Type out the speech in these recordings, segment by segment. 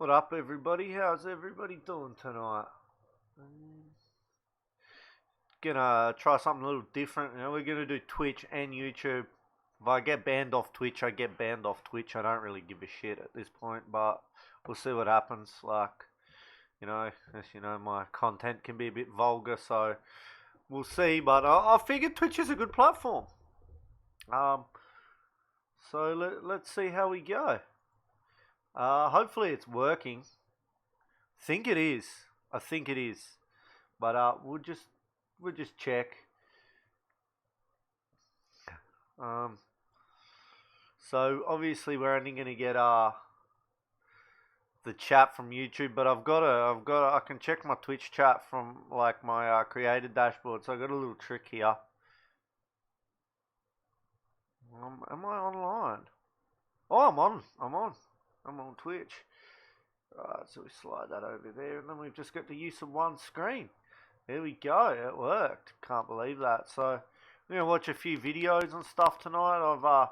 What up, everybody? How's everybody doing tonight? Gonna try something a little different. We're gonna do Twitch and YouTube. If I get banned off Twitch, I get banned off Twitch. I don't really give a shit at this point, but we'll see what happens. As you know, my content can be a bit vulgar, so we'll see. But I figured Twitch is a good platform. Um, let's see how we go. Hopefully it's working. Think it is. I think it is. But we'll just check. Um, so obviously we're only gonna get the chat from YouTube, but I can check my Twitch chat from like my creator dashboard. So I got a little trick here. Am I online? Oh, I'm on Twitch. Right, so we slide that over there, and then we've just got the use of one screen. There we go, it worked. Can't believe that. So we're gonna watch a few videos and stuff tonight. I've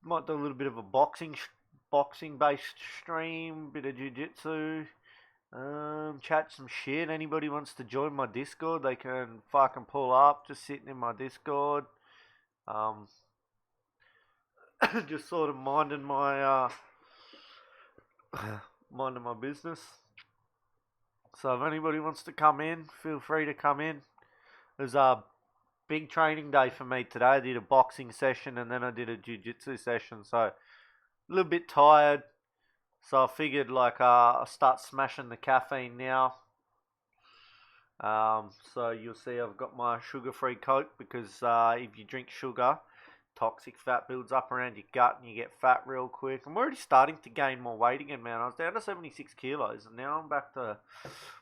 might do a little bit of a boxing based stream, bit of jiu-jitsu, chat some shit. Anybody wants to join my Discord, they can fucking pull up. Just sitting in my Discord. Just sort of minding my minding my business. So if anybody wants to come in, feel free to come in. It was a big training day for me today. I did a boxing session and then I did a jiu-jitsu session. So a little bit tired. So I figured I'll start smashing the caffeine now. So you'll see I've got my sugar-free Coke because if you drink sugar, toxic fat builds up around your gut and you get fat real quick. I'm already starting to gain more weight again, man. I was down to 76 kilos and now I'm back to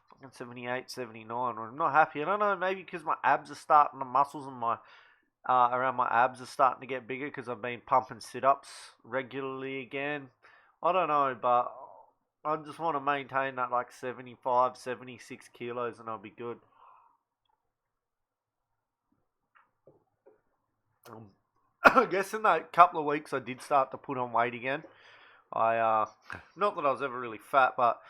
fucking 78, 79. I'm not happy. I don't know, maybe because my abs are starting, the muscles in my around my abs are starting to get bigger because I've been pumping sit-ups regularly again. I don't know, but I just want to maintain that 75, 76 kilos and I'll be good. I guess in that couple of weeks I did start to put on weight again. Not that I was ever really fat, but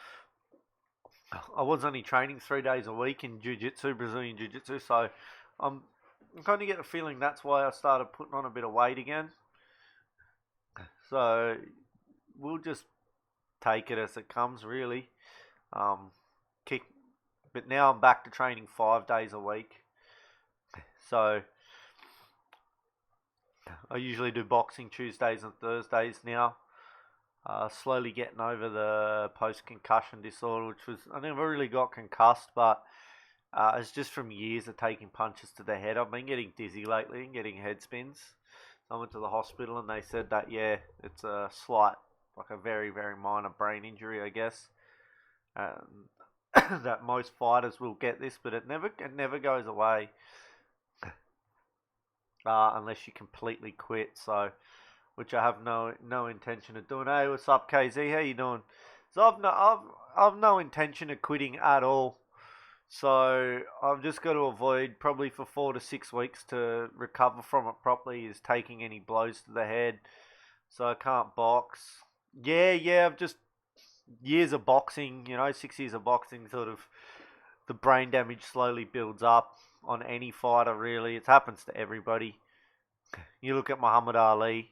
I was only training 3 days a week in jiu-jitsu, Brazilian jiu-jitsu, so I'm kind of get a feeling that's why I started putting on a bit of weight again. So we'll just take it as it comes, really. But now I'm back to training 5 days a week. So I usually do boxing Tuesdays and Thursdays now. Slowly getting over the post-concussion disorder, which was, I never really got concussed, but it's just from years of taking punches to the head. I've been getting dizzy lately and getting head spins. So I went to the hospital and they said that, yeah, it's a slight, a very, very minor brain injury, I guess. That most fighters will get this, but it never goes away. Unless you completely quit, so which I have no intention of doing. Hey, what's up, KZ? How you doing? So I've no intention of quitting at all. So I've just got to avoid probably for 4 to 6 weeks to recover from it properly is taking any blows to the head. So I can't box. Yeah, I've just years of boxing, 6 years of boxing, sort of the brain damage slowly builds up on any fighter, really. It happens to everybody. You look at Muhammad Ali.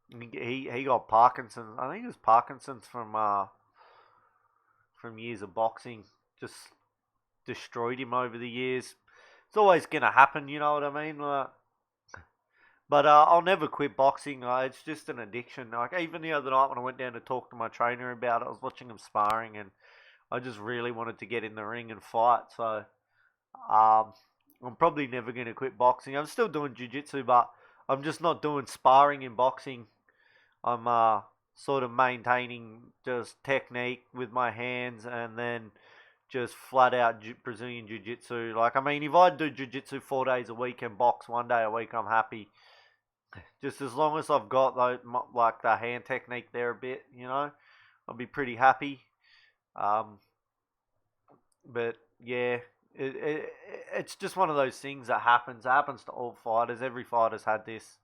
He got Parkinson's. I think it was Parkinson's from years of boxing. Just destroyed him over the years. It's always gonna happen, you know what I mean? But I'll never quit boxing. It's just an addiction. Even the other night when I went down to talk to my trainer about it, I was watching him sparring, and I just really wanted to get in the ring and fight. So I'm probably never going to quit boxing. I'm still doing jiu-jitsu, but I'm just not doing sparring in boxing. I'm sort of maintaining just technique with my hands and then just flat out Brazilian jiu-jitsu. If I do jiu-jitsu 4 days a week and box 1 day a week, I'm happy. Just as long as I've got the hand technique there a bit, I'll be pretty happy. But yeah, it's just one of those things that happens. It happens to all fighters. Every fighter's had this.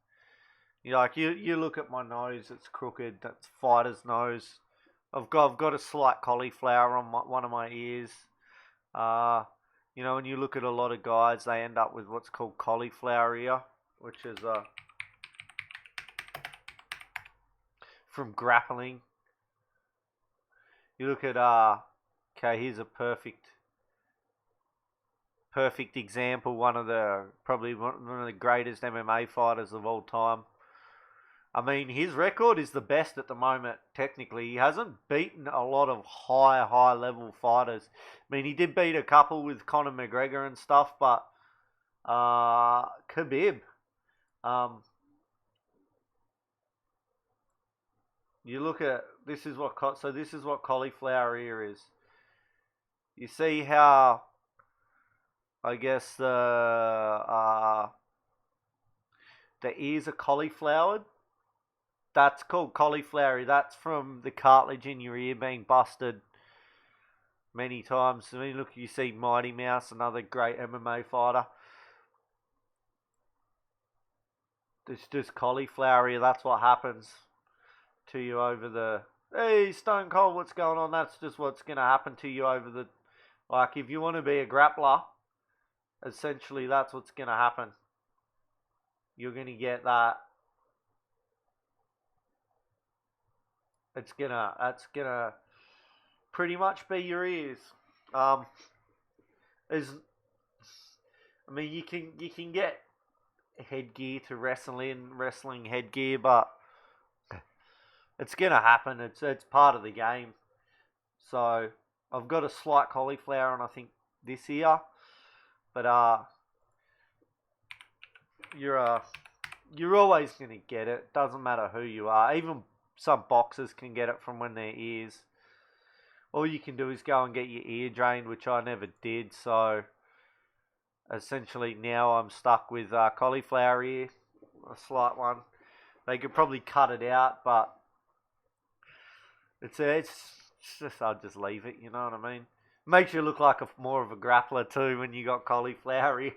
You look at my nose, it's crooked. That's fighter's nose. I've got a slight cauliflower on one of my ears. Uh, when you look at a lot of guys, they end up with what's called cauliflower ear, which is from grappling. You look at okay, here's a perfect example. Probably one of the greatest MMA fighters of all time. I mean, his record is the best at the moment, technically. He hasn't beaten a lot of high level fighters. I mean, he did beat a couple with Conor McGregor and stuff, but Khabib. You look at this is what cauliflower ear is. You see how I guess the ears are cauliflowered. That's called cauliflower. That's from the cartilage in your ear being busted many times. I mean, look, you see Mighty Mouse, another great MMA fighter. It's just cauliflower. That's what happens to you over the. Hey, Stone Cold, what's going on? That's just what's going to happen to you over the. Like, if you want to be a grappler, essentially that's what's going to happen. You're going to get that. That's gonna pretty much be your ears. I mean, you can get headgear to wrestling headgear, but it's gonna happen. It's part of the game. So I've got a slight cauliflower on, I think, this ear, but you're always gonna get it. Doesn't matter who you are. Even some boxers can get it from when their ears. All you can do is go and get your ear drained, which I never did. So essentially now I'm stuck with cauliflower ear, a slight one. They could probably cut it out, but it's just I'll just leave it. You know what I mean? Makes you look like more of a grappler too when you got cauliflower ear.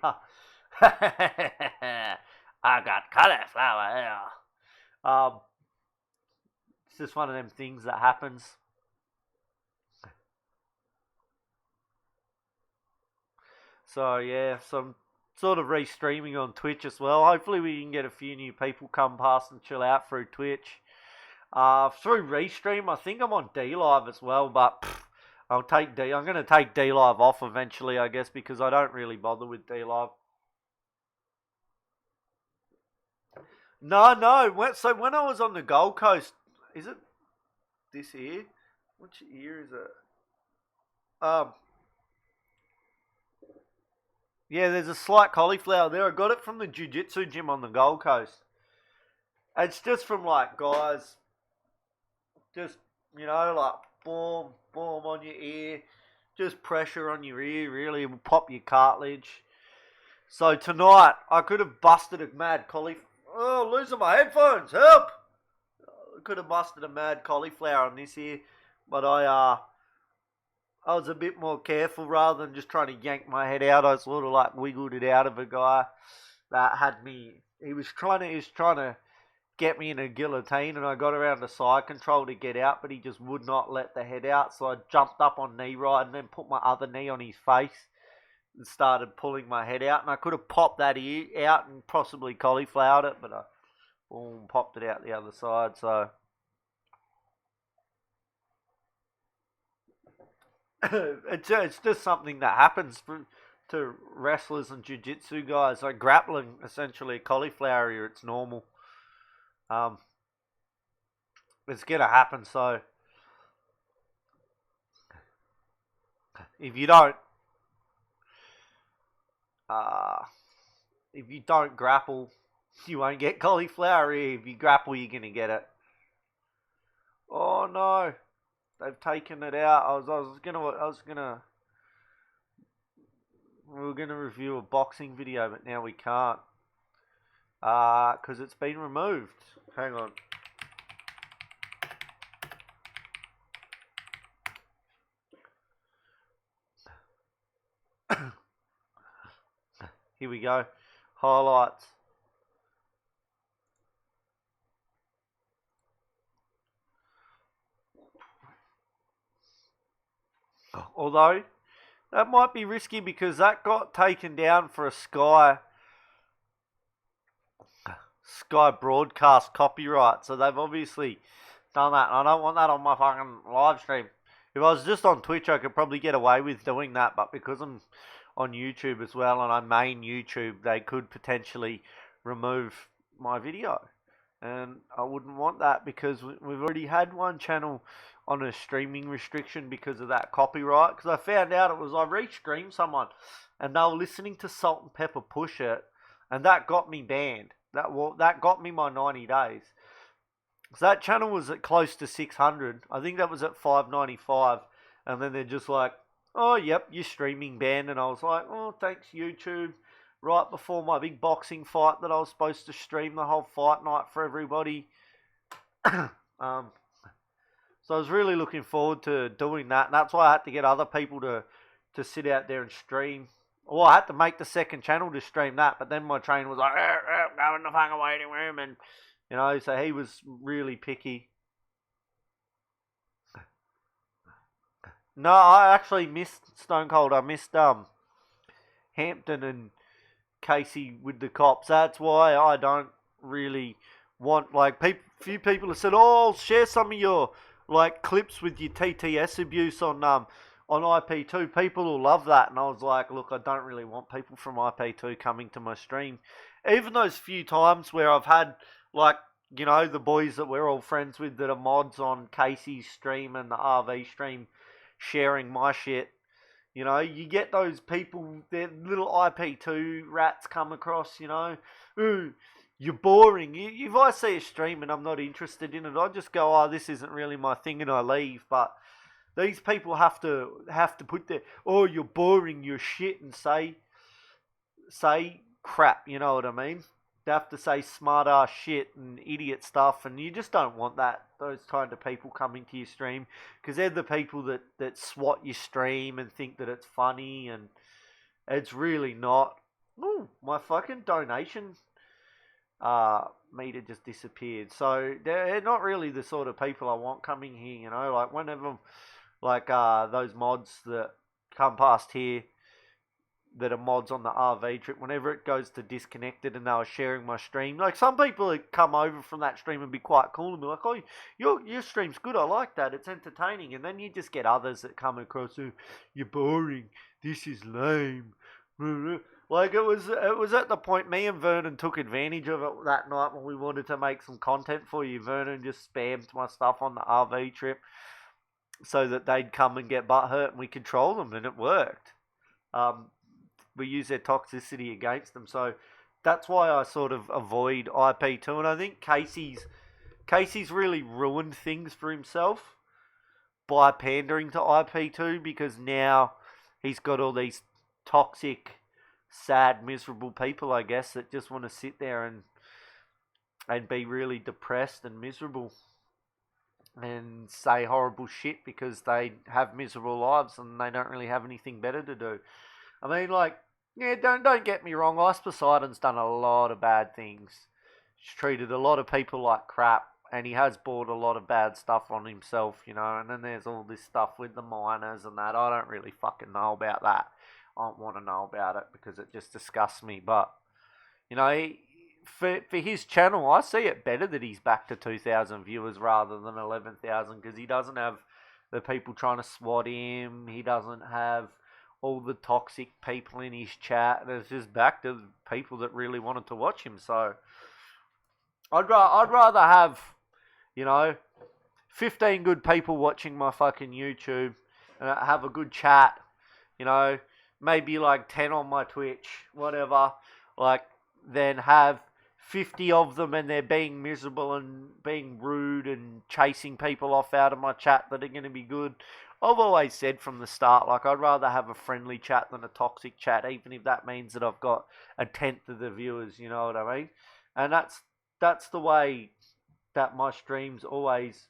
I got cauliflower ear. It's just one of them things that happens. So yeah, so I'm sort of restreaming on Twitch as well. Hopefully we can get a few new people come past and chill out through Twitch. Through Restream, I think I'm on D Live as well, but I'm going to take D Live off eventually, I guess, because I don't really bother with D Live. No. So when I was on the Gold Coast, is it this ear? Which ear is it? Yeah, there's a slight cauliflower there. I got it from the jiu-jitsu gym on the Gold Coast. It's just from like guys, just like boom on your ear, just pressure on your ear. Really will pop your cartilage. So tonight I could have busted a mad cauliflower. Oh, losing my headphones! Help! I could have busted a mad cauliflower on this ear, but I was a bit more careful rather than just trying to yank my head out. I sort of like wiggled it out of a guy that had me. He was trying to get me in a guillotine, and I got around the side control to get out, but he just would not let the head out. So I jumped up on knee right and then put my other knee on his face and started pulling my head out. And I could have popped that ear out and possibly cauliflowered it, but I popped it out the other side. So it's just something that happens to wrestlers and jiu-jitsu guys. Like grappling, essentially, cauliflower ear, it's normal. It's gonna happen. So if you don't grapple, you won't get cauliflower ear. If you grapple, you're gonna get it. Oh no, they've taken it out. We were gonna review a boxing video, but now we can't. Because it's been removed. Hang on. Here we go. Highlights. Although, that might be risky because that got taken down for a Sky broadcast copyright. So they've obviously done that. And I don't want that on my fucking live stream. If I was just on Twitch, I could probably get away with doing that. But because I'm on YouTube as well and I main YouTube, they could potentially remove my video. And I wouldn't want that because we've already had one channel on a streaming restriction because of that copyright. Because I found out I re-streamed someone and they were listening to Salt and Pepper Push It, and that got me banned. That got me my 90 days. So that channel was at close to 600. I think that was at 595. And then they're just like, oh, yep, you're streaming banned. And I was like, oh, thanks, YouTube. Right before my big boxing fight that I was supposed to stream the whole fight night for everybody. So I was really looking forward to doing that. And that's why I had to get other people to sit out there and stream. Well, I had to make the second channel to stream that. But then my trainer was like, go in the fucking waiting room. And, you know, so he was really picky. No, I actually missed Stone Cold. I missed Hampton and Casey with the cops. That's why I don't really want, like, few people have said, oh, share some of your, like, clips with your TTS abuse on IP2. People will love that. And I was like, look, I don't really want people from IP2 coming to my stream. Even those few times where I've had, like, you know, the boys that we're all friends with that are mods on Casey's stream and the RV stream sharing my shit. You know, you get those people, their little IP2 rats come across, you know. Ooh, you're boring. If I see a stream and I'm not interested in it, I just go, oh, this isn't really my thing, and I leave. But these people have to put their, oh, you're boring, you're shit, and say crap, you know what I mean? They have to say smart ass shit and idiot stuff, and you just don't want those kind of people coming to your stream, because they're the people that swat your stream and think that it's funny, and it's really not. Ooh, my fucking donation meter just disappeared. So they're not really the sort of people I want coming here, you know. Like whenever, like those mods that come past here that are mods on the RV trip, whenever it goes to disconnected and they were sharing my stream, like some people that come over from that stream and be quite cool and be like, oh, your stream's good, I like that, it's entertaining. And then you just get others that come across, oh, you're boring, this is lame. Like it was at the point me and Vernon took advantage of it that night when we wanted to make some content for you. Vernon just spammed my stuff on the RV trip so that they'd come and get butthurt and we control them, and it worked. We use their toxicity against them. So that's why I sort of avoid IP2. And I think Casey's really ruined things for himself by pandering to IP2, because now he's got all these toxic, sad, miserable people, I guess, that just want to sit there and be really depressed and miserable and say horrible shit because they have miserable lives and they don't really have anything better to do. I mean, like, yeah, don't get me wrong. Ice Poseidon's done a lot of bad things. He's treated a lot of people like crap, and he has brought a lot of bad stuff on himself, you know. And then there's all this stuff with the miners and that. I don't really fucking know about that. I don't want to know about it because it just disgusts me. But, you know, for his channel, I see it better that he's back to 2,000 viewers rather than 11,000, because he doesn't have the people trying to swat him. He doesn't have all the toxic people in his chat, and it's just back to people that really wanted to watch him. So I'd rather have, you know, 15 good people watching my fucking YouTube and have a good chat, you know, maybe like 10 on my Twitch, whatever, like, then have 50 of them and they're being miserable and being rude and chasing people off out of my chat that are going to be good. I've always said from the start, like, I'd rather have a friendly chat than a toxic chat, even if that means that I've got a tenth of the viewers, you know what I mean? And that's the way that my streams always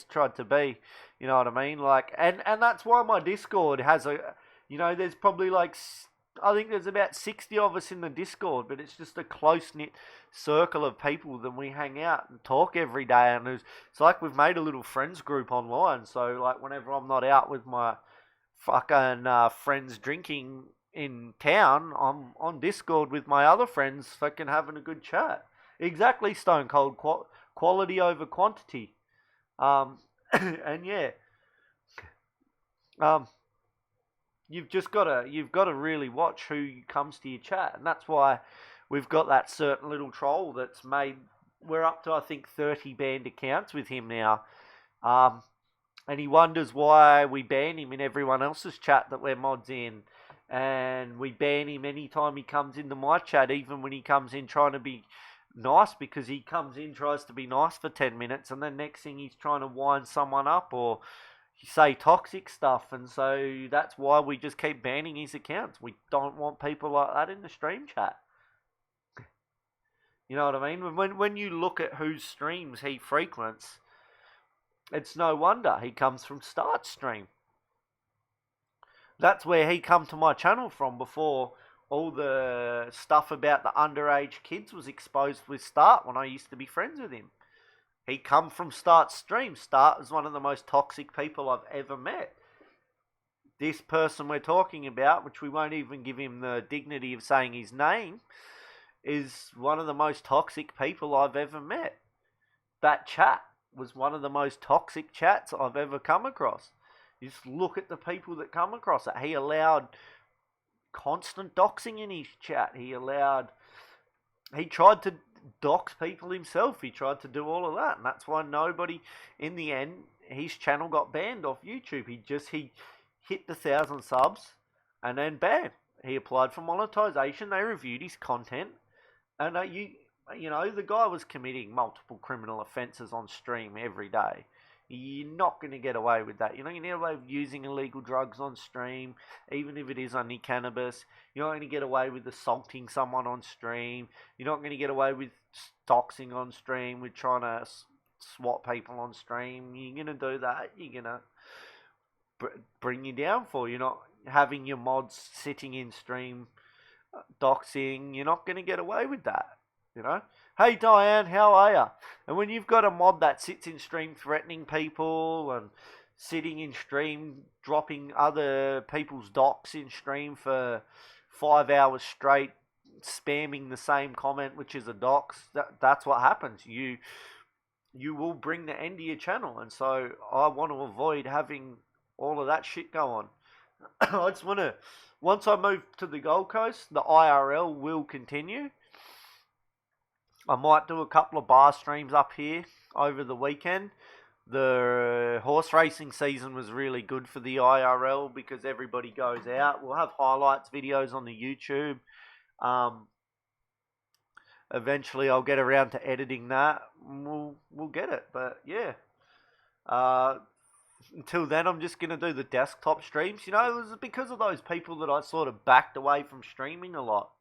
tried to be, you know what I mean? Like, and that's why my Discord has a, you know, there's probably like, I think there's about 60 of us in the Discord, but it's just a close-knit circle of people that we hang out and talk every day. And it's like we've made a little friends group online. So, like, whenever I'm not out with my fucking friends drinking in town, I'm on Discord with my other friends, fucking having a good chat. Exactly, Stone Cold, quality over quantity. And yeah, um, you've got to really watch who comes to your chat, and that's why we've got that certain little troll that's made. We're up to I think 30 banned accounts with him now. Um, and he wonders why we ban him in everyone else's chat that we're mods in. And we ban him anytime he comes into my chat, even when he comes in trying to be nice, because he comes in, tries to be nice for 10 minutes, and then next thing he's trying to wind someone up or say toxic stuff. And so that's why we just keep banning his accounts. We don't want people like that in the stream chat. You know what I mean? When you look at whose streams he frequents, it's no wonder he comes from Start Stream. That's where he come to my channel from before all the stuff about the underage kids was exposed with Start when I used to be friends with him. He come from Start Stream. Start is one of the most toxic people I've ever met. This person we're talking about, which we won't even give him the dignity of saying his name, is one of the most toxic people I've ever met. That chat was one of the most toxic chats I've ever come across. You just look at the people that come across it. He allowed constant doxing in his chat. He tried to dox people himself. He tried to do all of that, and that's why nobody, in the end, his channel got banned off YouTube. He hit the 1,000 subs and then banned. He applied for monetization. They reviewed his content, and you know, the guy was committing multiple criminal offences on stream every day. You're not going to get away with that. You're not going to get away with using illegal drugs on stream, even if it is only cannabis. You're not going to get away with assaulting someone on stream. You're not going to get away with doxing on stream, with trying to swat people on stream. You're going to do that, you're going to bring you down for. You're not having your mods sitting in stream doxing. You're not going to get away with that. You know, hey Diane, how are you? And when you've got a mod that sits in stream threatening people and sitting in stream dropping other people's docs in stream for 5 hours straight, spamming the same comment, which is a dox, that's what happens. You will bring the end to your channel, and so I want to avoid having all of that shit go on. I just want to, once I move to the Gold Coast, the IRL will continue. I might do a couple of bar streams up here over the weekend. The horse racing season was really good for the IRL because everybody goes out. We'll have highlights videos on the YouTube. Eventually I'll get around to editing that. We'll get it. But yeah. Until then, I'm just going to do the desktop streams. You know, it was because of those people that I sort of backed away from streaming a lot.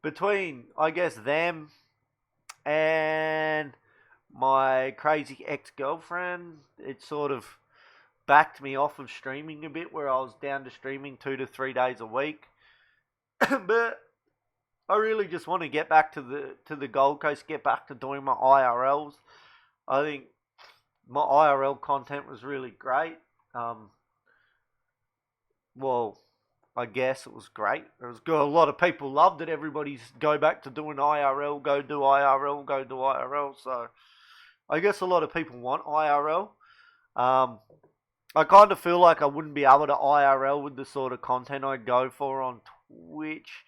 Between, I guess, them and my crazy ex-girlfriend, it sort of backed me off of streaming a bit, where I was down to streaming 2 to 3 days a week. But I really just want to get back to the Gold Coast, get back to doing my IRLs. I think my IRL content was really great. Well, I guess it was great. It was good. A lot of people loved it. Everybody's go back to doing IRL, go do IRL, go do IRL. So I guess a lot of people want IRL. I kind of feel like I wouldn't be able to IRL with the sort of content I go for on Twitch.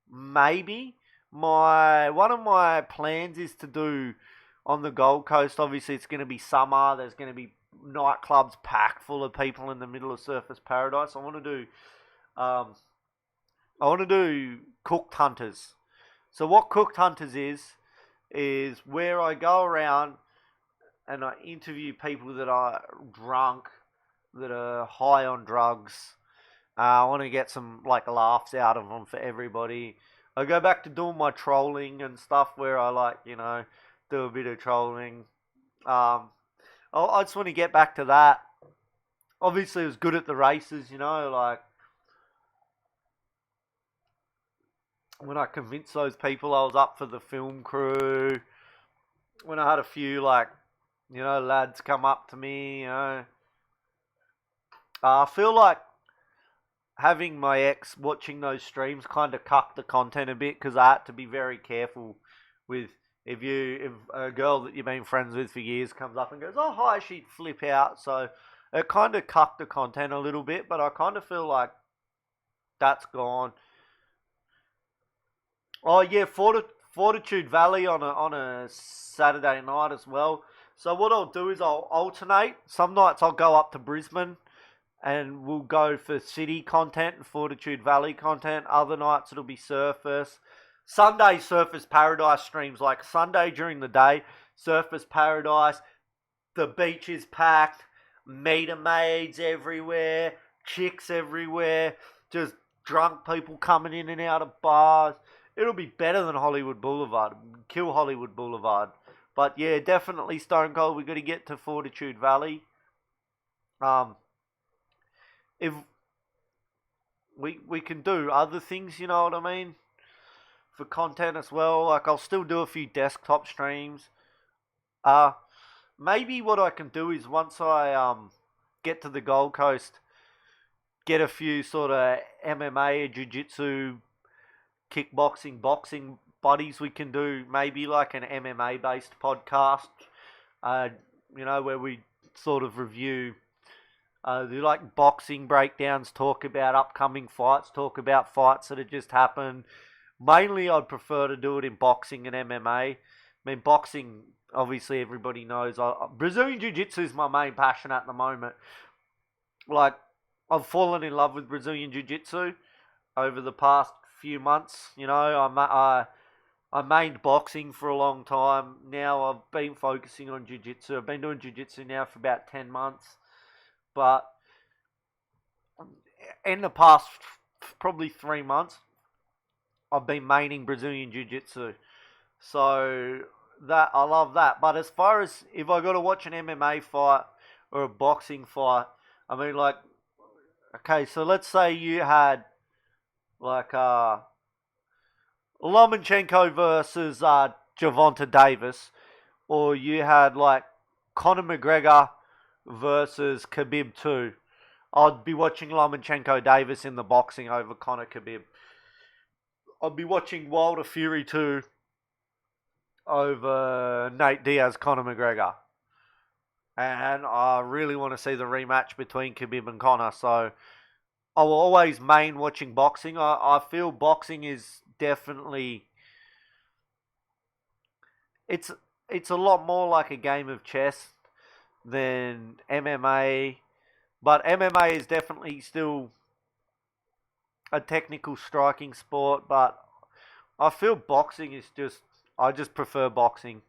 Maybe. One of my plans is to do on the Gold Coast. Obviously, it's going to be summer. There's going to be nightclubs packed full of people in the middle of Surfers Paradise. I want to do Cooked Hunters. So what Cooked Hunters is where I go around and I interview people that are drunk, that are high on drugs. I want to get some laughs out of them for everybody. I go back to doing my trolling and stuff where I do a bit of trolling. I just want to get back to that. Obviously, it was good at the races, when I convinced those people I was up for the film crew. When I had a few, lads come up to me, I feel like having my ex watching those streams kind of cucked the content a bit because I had to be very careful with if a girl that you've been friends with for years comes up and goes, "Oh hi," she'd flip out. So it kind of cucked the content a little bit, but I kind of feel like that's gone. Oh yeah, Fortitude Valley on a Saturday night as well. So what I'll do is I'll alternate. Some nights I'll go up to Brisbane and we'll go for city content and Fortitude Valley content. Other nights it'll be Surfers. Sunday Surfers Paradise streams, like Sunday during the day, Surfers Paradise. The beach is packed, meter maids everywhere, chicks everywhere, just drunk people coming in and out of bars. It'll be better than Hollywood Boulevard. Kill Hollywood Boulevard. But yeah, definitely Stone Cold. We've got to get to Fortitude Valley. If we can do other things, you know what I mean, for content as well. Like I'll still do a few desktop streams. Maybe what I can do is once I get to the Gold Coast, get a few sort of MMA, jiu-jitsu, kickboxing, boxing buddies. We can do maybe like an MMA based podcast. Where we sort of review. Do like boxing breakdowns, talk about upcoming fights, talk about fights that have just happened. Mainly, I'd prefer to do it in boxing and MMA. I mean, boxing, obviously, everybody knows. Brazilian Jiu-Jitsu is my main passion at the moment. Like, I've fallen in love with Brazilian Jiu-Jitsu over the past few months. You know, I mained boxing for a long time. Now I've been focusing on Jiu-Jitsu. I've been doing Jiu-Jitsu now for about 10 months. But in the past probably 3 months, I've been maining Brazilian Jiu-Jitsu. So that I love that. But as far as if I got to watch an MMA fight or a boxing fight, I mean, like, okay, so let's say you had like Lomachenko versus Gervonta Davis, or you had like Conor McGregor versus Khabib 2. I'd be watching Lomachenko Davis in the boxing over Conor Khabib. I'd be watching Wilder Fury 2 over Nate Diaz, Conor McGregor. And I really want to see the rematch between Khabib and Conor. So I will always main watching boxing. I feel boxing is definitely... It's a lot more like a game of chess than MMA. But MMA is definitely still a technical striking sport, but I feel boxing is I just prefer boxing.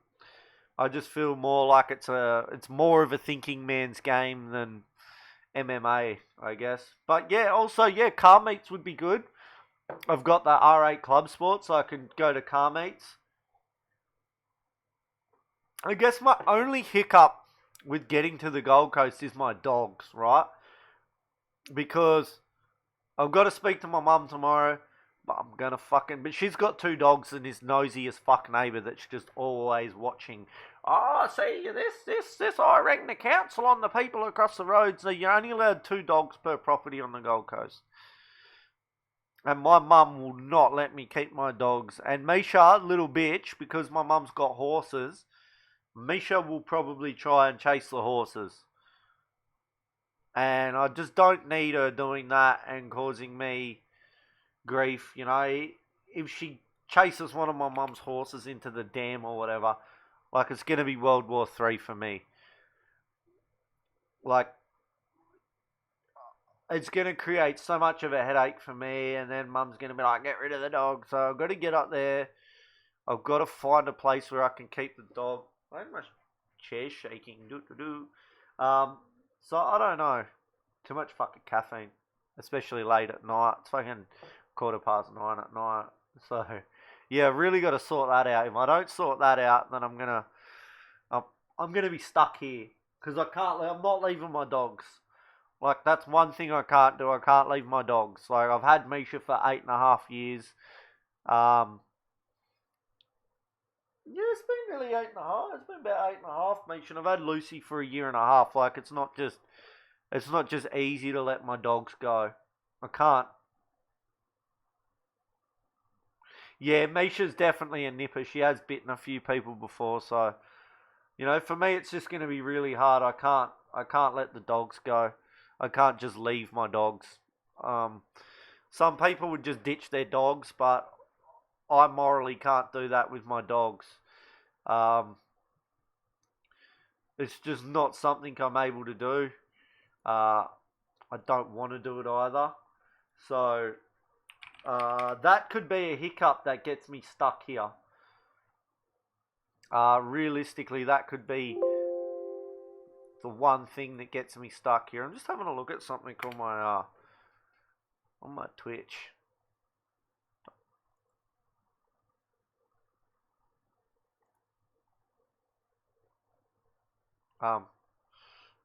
I just feel more like it's more of a thinking man's game than MMA, I guess. But yeah, also yeah, car meets would be good. I've got the R8 Club Sport, so I can go to car meets. I guess my only hiccup with getting to the Gold Coast is my dogs, right? Because I've got to speak to my mum tomorrow. But she's got 2 dogs and this nosy as fuck neighbour that's just always watching. Oh, see, this, I reckon the council on the people across the road, so you're only allowed 2 dogs per property on the Gold Coast. And my mum will not let me keep my dogs. And Misha, little bitch, because my mum's got horses, Misha will probably try and chase the horses. And I just don't need her doing that and causing me grief, you know. If she chases one of my mum's horses into the dam or whatever, like, it's going to be World War III for me. Like, it's going to create so much of a headache for me, and then mum's going to be like, get rid of the dog. So I've got to get up there. I've got to find a place where I can keep the dog. Why is my chair shaking? So I don't know. Too much fucking caffeine, especially late at night. It's fucking 9:15 at night. So yeah, really got to sort that out. If I don't sort that out, then I'm gonna be stuck here because I'm not leaving my dogs. Like, that's one thing I can't do. I can't leave my dogs. Like, I've had Misha for 8.5 years. Yeah, it's been nearly 8.5. It's been about 8.5, Misha. And I've had Lucy for 1.5 years. Like, it's not just It's not just easy to let my dogs go. I can't. Yeah, Misha's definitely a nipper. She has bitten a few people before, so for me, it's just going to be really hard. I can't let the dogs go. I can't just leave my dogs. Um, some people would just ditch their dogs, but I morally can't do that with my dogs. Um, it's just not something I'm able to do. Uh, I don't want to do it either. So that could be a hiccup that gets me stuck here. Realistically, that could be the one thing that gets me stuck here. I'm just having a look at something on my Twitch.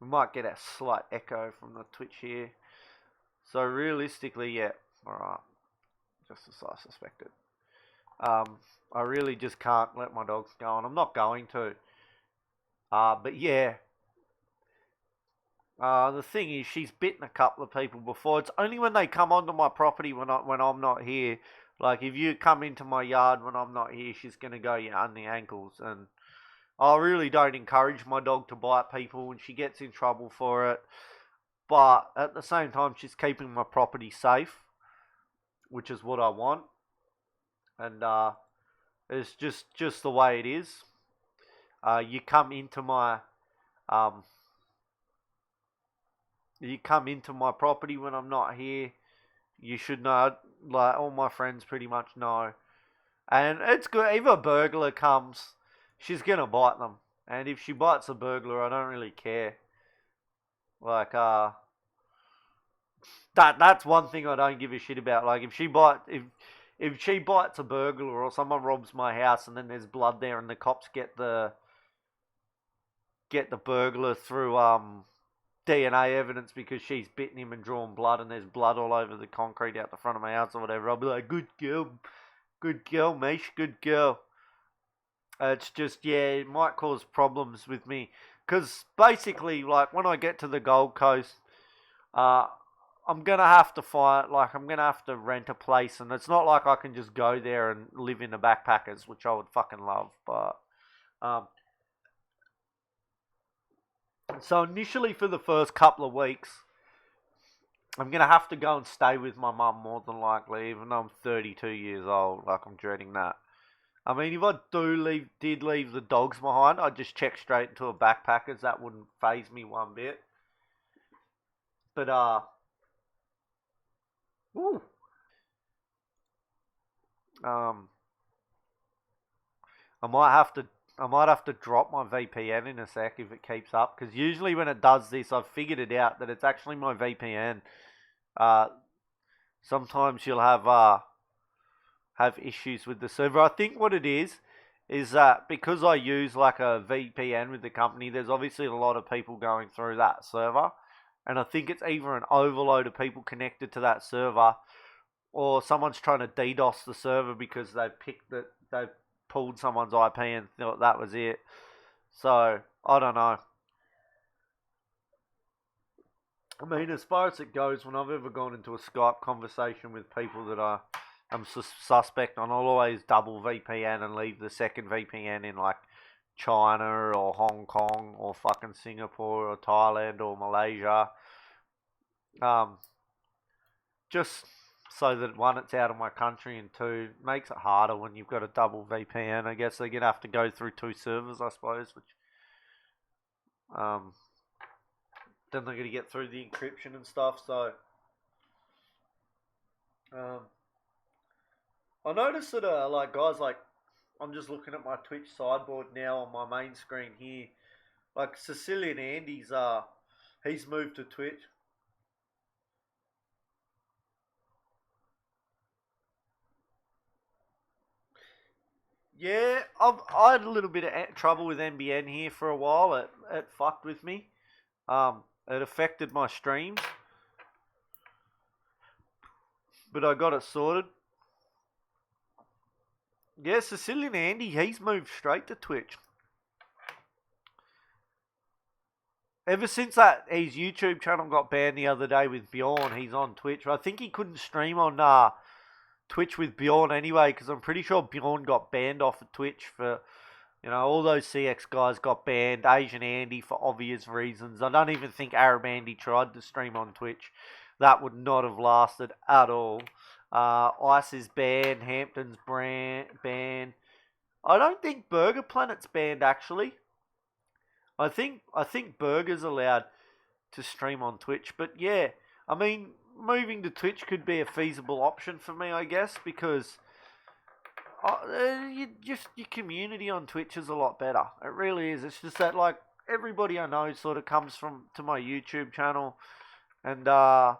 We might get a slight echo from the Twitch here. So realistically, yeah, alright, just as I suspected. I really just can't let my dogs go, and I'm not going to. But yeah, the thing is, she's bitten a couple of people before. It's only when they come onto my property when I'm not here. Like if you come into my yard when I'm not here, she's gonna go you on the ankles, and I really don't encourage my dog to bite people, and she gets in trouble for it. But at the same time, she's keeping my property safe, which is what I want, and it's just the way it is. You come into my um, you come into my property when I'm not here. You should know, like all my friends pretty much know, and it's good. If a burglar comes, she's gonna bite them, and if she bites a burglar, I don't really care. Like that's one thing I don't give a shit about. Like if she bites a burglar or someone robs my house and then there's blood there and the cops get the burglar through DNA evidence because she's bitten him and drawn blood and there's blood all over the concrete out the front of my house or whatever, I'll be like, good girl, Mish, good girl. It's just, yeah, it might cause problems with me. Because basically, like, when I get to the Gold Coast, I'm going to have to I'm going to have to rent a place. And it's not like I can just go there and live in the backpackers, which I would fucking love. But, so initially for the first couple of weeks, I'm going to have to go and stay with my mum more than likely, even though I'm 32 years old. Like, I'm dreading that. I mean, if I did leave the dogs behind, I'd just check straight into a backpackers. That wouldn't faze me one bit. But, ooh. I might have to drop my VPN in a sec if it keeps up, because usually when it does this, I've figured it out that it's actually my VPN. Sometimes you'll have issues with the server. I think what it is that because I use like a VPN with the company, there's obviously a lot of people going through that server, and I think it's either an overload of people connected to that server, or someone's trying to DDoS the server because they've pulled someone's IP and thought that was it. So I don't know. I mean, as far as it goes, when I've ever gone into a Skype conversation with people that I'm suspect on, I'll always double VPN and leave the second VPN in like China or Hong Kong or fucking Singapore or Thailand or Malaysia. Just so that one, it's out of my country, and two, it makes it harder when you've got a double VPN. I guess they're gonna have to go through two servers, I suppose, which then they're gonna get through the encryption and stuff. So I noticed that like guys like I'm just looking at my Twitch sideboard now on my main screen here. Like Sicilian Andy's he's moved to Twitch. Yeah, I had a little bit of trouble with NBN here for a while. It fucked with me. It affected my streams, but I got it sorted. Yeah, Sicilian Andy, he's moved straight to Twitch. ever since that his YouTube channel got banned the other day with Bjorn, he's on Twitch. I think he couldn't stream on Twitch with Bjorn anyway, because I'm pretty sure Bjorn got banned off of Twitch for, all those CX guys got banned. Asian Andy for obvious reasons. I don't even think Arab Andy tried to stream on Twitch. That would not have lasted at all. Ice is banned. Hampton's banned. I don't think Burger Planet's banned actually. I think Burger's allowed to stream on Twitch, but yeah, I mean, moving to Twitch could be a feasible option for me, I guess, because your community on Twitch is a lot better. It really is. It's just that like everybody I know sort of comes to my YouTube channel, and a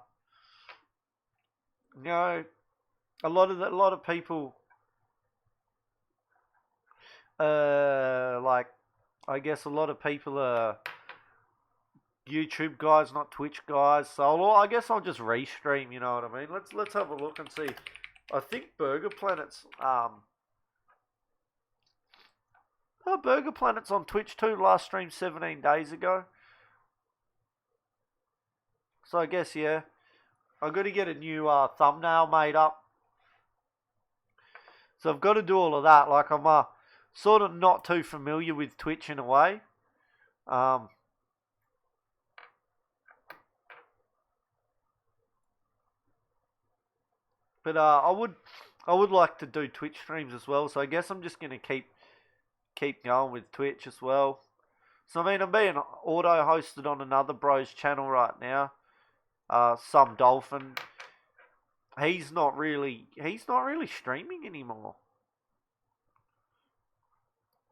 lot of people like, I guess a lot of people are YouTube guys, not Twitch guys. So I guess I'll just restream. You know what I mean? Let's have a look and see. I think Burger Planet's Burger Planet's on Twitch too. Last stream 17 days ago. So I guess yeah, I've got to get a new thumbnail made up. So I've got to do all of that. Like I'm sort of not too familiar with Twitch in a way. But I would like to do Twitch streams as well. So I guess I'm just gonna keep going with Twitch as well. So I mean, I'm being auto hosted on another bro's channel right now. Some Dolphin. He's not really streaming anymore.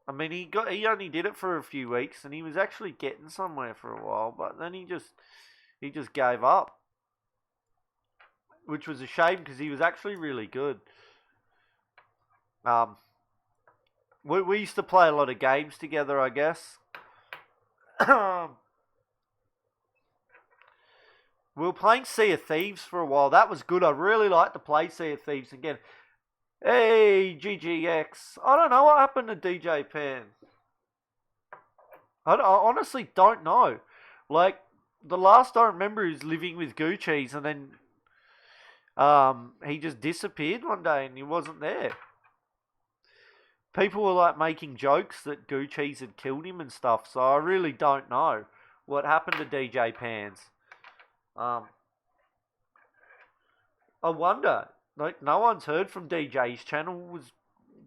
I mean, he only did it for a few weeks, and he was actually getting somewhere for a while, but then he just gave up, which was a shame because he was actually really good. We used to play a lot of games together, I guess. We were playing Sea of Thieves for a while. That was good. I really like to play Sea of Thieves again. Hey, GGX. I don't know what happened to DJ Pan. I honestly don't know. Like, the last I remember he was living with Gucci's, and then he just disappeared one day and he wasn't there. People were like making jokes that Gucci's had killed him and stuff, so I really don't know what happened to DJ Pans. I wonder. Like, no one's heard from DJ's channel.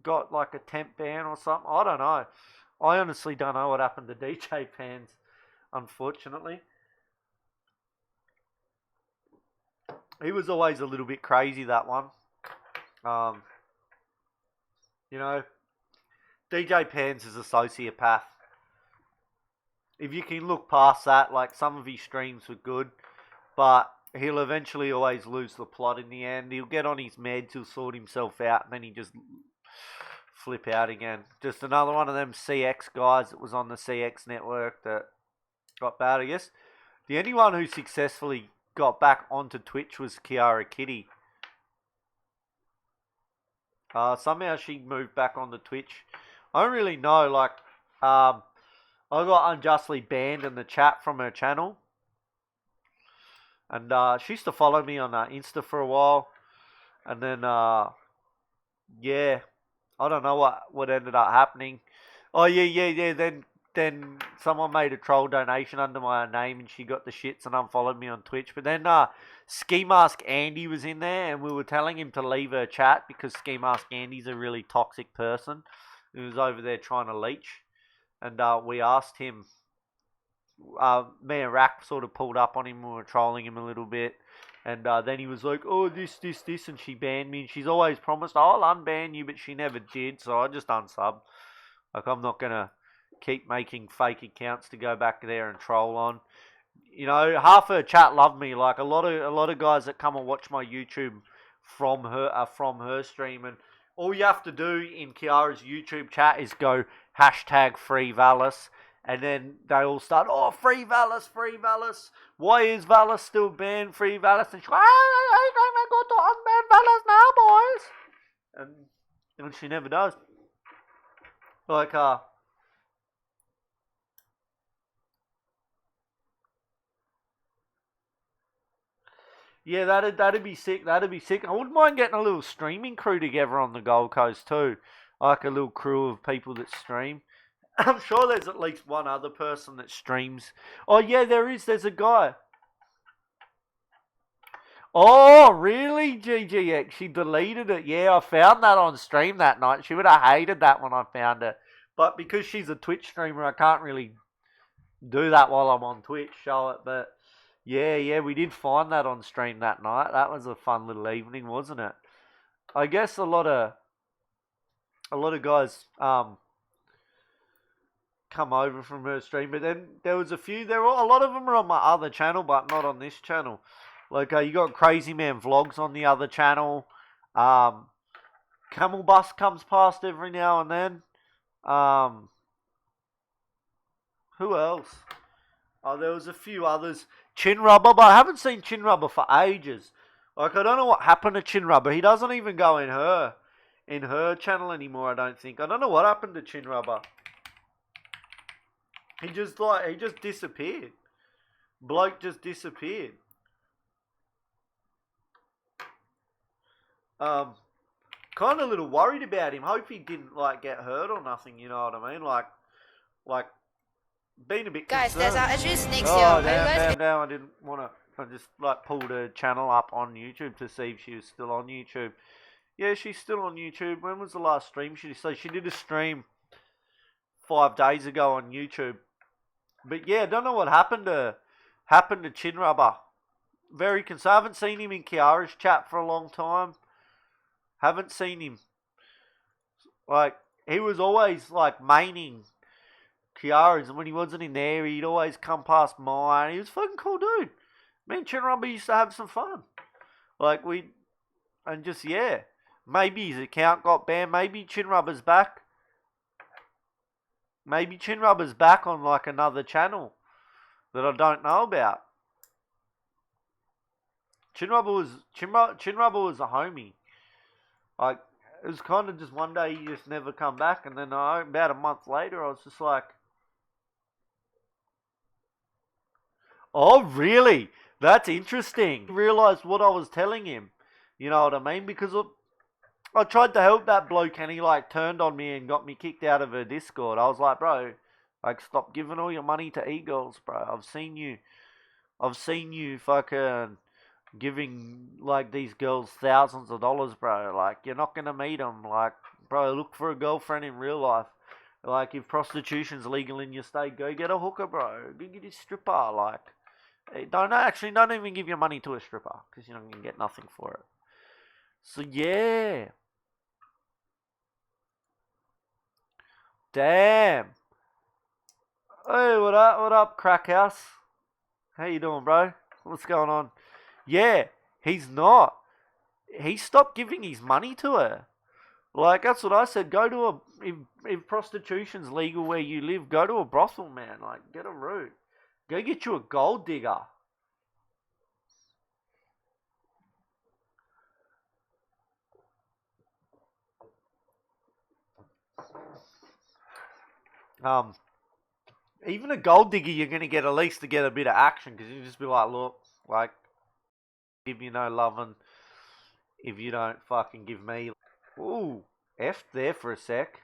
Got like a temp ban or something. I don't know. I honestly don't know what happened to DJ Pans, unfortunately. He was always a little bit crazy, that one. DJ Pans is a sociopath. If you can look past that, like, some of his streams were good, but he'll eventually always lose the plot in the end. He'll get on his meds, he'll sort himself out, and then he just flip out again. Just another one of them CX guys that was on the CX network that got bad, I guess. The only one who successfully got back onto Twitch was Kiara Kitty. Somehow she moved back onto Twitch. I don't really know, like, I got unjustly banned in the chat from her channel. And she used to follow me on Insta for a while. And then, yeah, I don't know what ended up happening. Oh, yeah. Then someone made a troll donation under my name and she got the shits and unfollowed me on Twitch. But then Ski Mask Andy was in there and we were telling him to leave her chat because Ski Mask Andy's a really toxic person who was over there trying to leech. And we asked him, me and Rack sort of pulled up on him. We were trolling him a little bit. And then he was like, oh, this, and she banned me. And she's always promised, oh, I'll unban you, but she never did. So I just unsubbed. Like, I'm not going to keep making fake accounts to go back there and troll on. You know, half her chat loved me. Like, a lot of guys that come and watch my YouTube from her are from her stream. And all you have to do in Kiara's YouTube chat is go #FreeValis. And then they all start, oh, free Valis. Why is Valis still banned? Free Valis. And she's like, I got to unban Valis now, boys. And she never does. Like, Yeah, that'd be sick. That'd be sick. I wouldn't mind getting a little streaming crew together on the Gold Coast too, like a little crew of people that stream. I'm sure there's at least one other person that streams. Oh yeah, there is. There's a guy. Oh really, GGX? She deleted it. Yeah, I found that on stream that night. She would have hated that when I found it, but because she's a Twitch streamer, I can't really do that while I'm on Twitch. Show it, but. Yeah, we did find that on stream that night. That was a fun little evening, wasn't it? I guess a lot of guys come over from her stream, but then there was a few. A lot of them are on my other channel, but not on this channel. Like you got Crazy Man Vlogs on the other channel. Camel Bus comes past every now and then. Who else? Oh, there was a few others. Chin Rubber, but I haven't seen Chin Rubber for ages. Like, I don't know what happened to Chin Rubber. He doesn't even go in her channel anymore, I don't think. I don't know what happened to Chin Rubber. He just disappeared. Bloke just disappeared. Kind of a little worried about him. Hope he didn't, like, get hurt or nothing, you know what I mean? Like, been a bit guys, concerned. there's actually snakes here. Oh, damn, I didn't want to. I just like pulled her channel up on YouTube to see if she was still on YouTube. Yeah, she's still on YouTube. When was the last stream she did? So she did a stream 5 days ago on YouTube. But yeah, I don't know what happened to Chin Rubber. Very concerned. I haven't seen him in Kiara's chat for a long time. Haven't seen him. Like, he was always like maining Kiara's, and when he wasn't in there, he'd always come past mine. He was a fucking cool dude. Me and Chin Rubber used to have some fun. Like, yeah. Maybe his account got banned. Maybe Chin Rubber's back. Maybe Chin Rubber's back on, like, another channel that I don't know about. Chin Rubber was a homie. Like, it was kind of just one day he just never come back, and then about a month later, I was just like, oh, really? That's interesting. I realised what I was telling him. You know what I mean? Because I tried to help that bloke and he like turned on me and got me kicked out of her Discord. I was like, bro, like stop giving all your money to e-girls, bro. I've seen you fucking giving like these girls thousands of dollars, bro. Like you're not gonna meet them. Like, bro, look for a girlfriend in real life. Like if prostitution's legal in your state, go get a hooker, bro. Go get a stripper. Like, don't even give your money to a stripper because you're not gonna get nothing for it. So yeah, damn. Hey, what up, Crack House? How you doing, bro? What's going on? Yeah, he's not. He stopped giving his money to her. Like, that's what I said. Go to if prostitution's legal where you live, go to a brothel, man. Like, get a root. Go get you a gold digger. Even a gold digger, you're going to get at least to get a bit of action because you just be like, look, like, give you no loving if you don't fucking give me. Ooh, F there for a sec.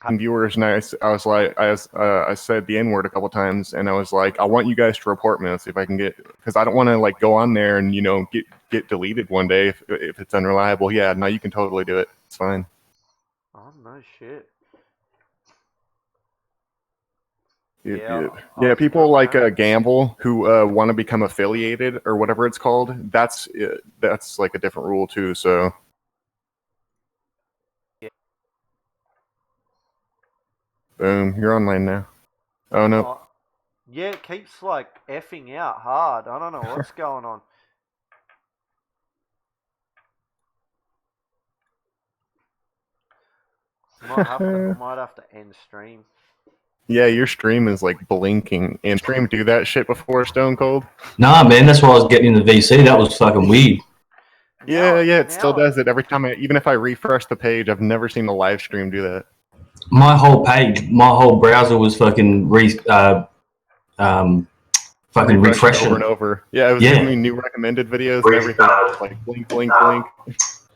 Viewers, and I was like, I said the N-word a couple times, and I was like, I want you guys to report me and see if I can get, because I don't want to like go on there and get deleted one day if it's unreliable. Yeah, no, you can totally do it. It's fine. Oh no shit. Yeah, people like gamble who want to become affiliated or whatever it's called. That's like a different rule too. So. Boom, you're online now. Oh, no. Oh, yeah, it keeps, like, effing out hard. I don't know what's going on. Might have to end stream. Yeah, your stream is, like, blinking. And stream do that shit before, Stone Cold? Nah, man, that's why I was getting in the VC. That was fucking weird. Yeah, it still does it every time. Even if I refresh the page, I've never seen a live stream do that. My whole page, my whole browser was fucking fucking refreshing. over and over. Yeah, it was giving me new recommended videos and everything. Like blink, blink, blink. It's